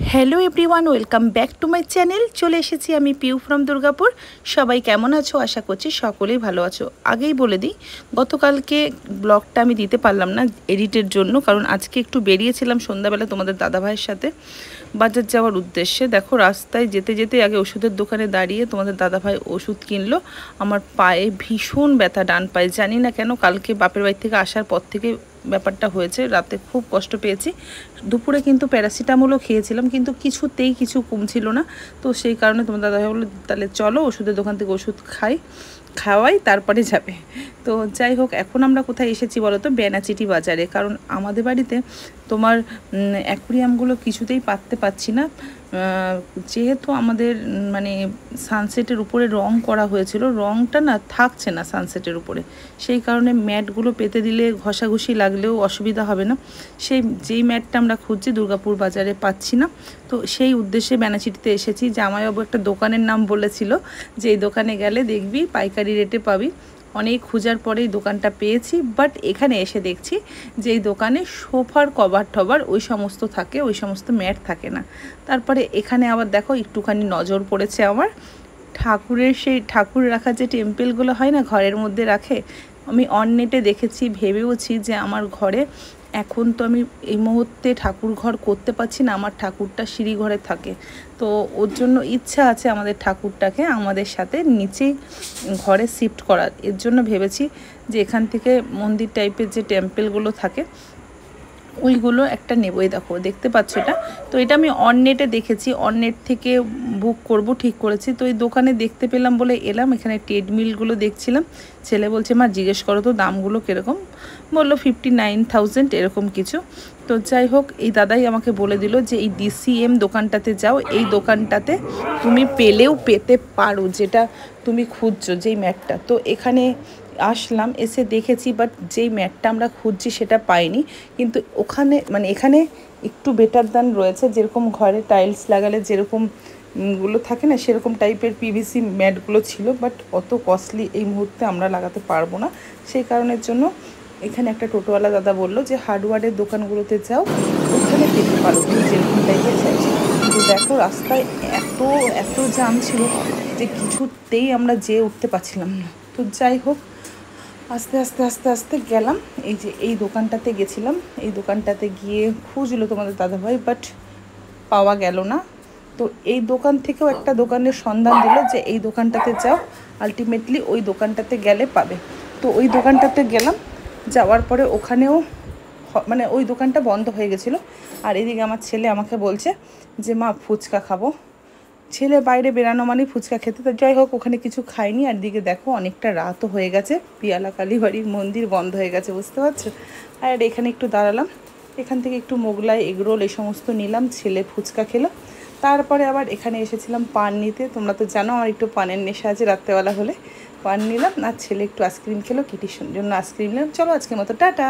Hello everyone, welcome back to my channel. চলে এসেছি আমি পিউ ফ্রম দুর্গাপুর। সবাই কেমন আছো? আশা করছি সকলেই ভালো আছো। আগেই বলে দিই, গতকালকে ব্লগটা আমি দিতে পারলাম না এডিটের জন্য, কারণ আজকে একটু বেরিয়েছিলাম সন্ধ্যাবেলা তোমাদের দাদাভাইয়ের সাথে বাজার যাওয়ার উদ্দেশ্যে। দেখো, রাস্তায় যেতে যেতে আগে ওষুধের দোকানে দাঁড়িয়ে তোমাদের দাদাভাই ওষুধ কিনলো। আমার পায়ে ভীষণ ব্যথা, ডান পায়ে, জানি না কেন। কালকে বাপের বাড়ি থেকে আসার পর থেকে ব্যাপারটা হয়েছে। রাতে খুব কষ্ট পেয়েছি। দুপুরে কিন্তু প্যারাসিটামলও খেয়েছিলাম, কিন্তু কিছুতেই কিছু কমছিল না। তো সেই কারণে তোমার দাদাভাই বললো তাহলে চলো ওষুধের দোকান থেকে ওষুধ খাওয়াই তারপরে যাবে। তো যাই হোক, এখন আমরা কোথায় এসেছি বলো তো? বেনাচিটি বাজারে। কারণ আমাদের বাড়িতে তোমার অ্যাকুরিয়ামগুলো কিছুতেই পাততে পারছি না। যেহেতু আমাদের মানে সানসেটের উপরে রং করা হয়েছিল, রংটা না থাকছে না সানসেটের উপরে। সেই কারণে ম্যাটগুলো পেতে দিলে ঘষাঘষি লাগলেও অসুবিধা হবে না। যেই ম্যাটটা আমরা খুঁজছি দুর্গাপুর বাজারে পাচ্ছি না। তো সেই উদ্দেশ্যে বেনাচিটিতে এসেছি। জামাইবাবু একটা দোকানের নাম বলেছিল যে এই দোকানে গেলে দেখবি পাইকারি রেটে পাবি। অনেক খোঁজার পরেই দোকানটা পেয়েছি। বাট এখানে এসে দেখছি যে এই দোকানে সোফার কভার টভার ওই সমস্ত থাকে, ওই সমস্ত ম্যাট থাকে না। তারপরে এখানে আবার দেখো একটুখানি নজর পড়েছে আমার ঠাকুরের, সেই ঠাকুর রাখার যে টেম্পেলগুলো হয় না ঘরের মধ্যে রাখে, আমি অননেটে দেখেছি, ভেবেওছি যে আমার ঘরে এখন তো আমি এই মুহূর্তে ঠাকুর ঘর করতে পারছি না, আমার ঠাকুরটা সিঁড়ি ঘরে থাকে। তো ওর জন্য ইচ্ছা আছে আমাদের ঠাকুরটাকে আমাদের সাথে নিচেই ঘরে শিফট করার। এর জন্য ভেবেছি যে এখান থেকে মন্দির টাইপের যে টেম্পেলগুলো থাকে ওইগুলো একটা নেবই। দেখো, দেখতে পাচ্ছ এটা? তো এটা আমি অননেটে দেখেছি, অননেট থেকে বুক করব ঠিক করেছি। তো এই দোকানে দেখতে পেলাম বলে এলাম। এখানে ট্রেডমিলগুলো দেখছিলাম। ছেলে বলছে মা জিজ্ঞেস করো তো দামগুলো কীরকম। বললো 59,000 এরকম কিছু। তো যাই হোক, এই দাদাই আমাকে বলে দিল যে এই DCM দোকানটাতে যাও, এই দোকানটাতে তুমি পেলেও পেতে পারো যেটা তুমি খুঁজছো, যেই ম্যাটটা। তো এখানে আসলাম, এসে দেখেছি, বাট যেই ম্যাটটা আমরা খুঁজছি সেটা পাইনি। কিন্তু ওখানে মানে এখানে একটু বেটার দান রয়েছে, যেরকম ঘরে টাইলস লাগালে যেরকম গুলো থাকে না সেরকম টাইপের PVC ম্যাটগুলো ছিল। বাট অত কস্টলি এই মুহূর্তে আমরা লাগাতে পারবো না। সেই কারণের জন্য এখানে একটা টোটোওয়ালা দাদা বললো যে হার্ডওয়্যারের দোকানগুলোতে যাও, ওখানে পেতে পারো তুমি যেরকম টাইপের চাইছো। কিন্তু দেখো, রাস্তায় এত এত জ্যাম ছিল যে কিছুতেই আমরা যেয়ে উঠতে পারছিলাম না। তো যাই হোক, আস্তে আস্তে আস্তে আস্তে গেলাম। এই যে এই দোকানটাতে গেছিলাম, এই দোকানটাতে গিয়ে খুঁজলো তোমাদের দাদাভাই, বাট পাওয়া গেল না। তো এই দোকান থেকেও একটা দোকানের সন্ধান দিল যে এই দোকানটাতে যাও, আলটিমেটলি ওই দোকানটাতে গেলে পাবে। তো ওই দোকানটাতে গেলাম, যাওয়ার পরে ওখানেও মানে ওই দোকানটা বন্ধ হয়ে গেছিলো। আর এদিকে আমার ছেলে আমাকে বলছে যে মা ফুচকা খাবো। ছেলে বাইরে বেরানো মানে ফুচকা খেতে। তো যাই হোক, ওখানে কিছু খাইনি। আর দিকে দেখো অনেকটা রাতও হয়ে গেছে, পিয়ালা কালীবাড়ির মন্দির বন্ধ হয়ে গেছে, বুঝতে পারছো? আর এখানে একটু দাঁড়ালাম, এখান থেকে একটু মোগলাই, এগরোল এই সমস্ত নিলাম। ছেলে ফুচকা খেলো। তারপরে আবার এখানে এসেছিলাম পান নিতে। তোমরা তো জানো আমার একটু পানের নেশা আছে, রাত্রেবেলা হলে পান নিলাম। আর ছেলে একটু আইসক্রিম খেলো, কিটির জন্য আইসক্রিম নিলাম। চলো আজকের মতো টাটা।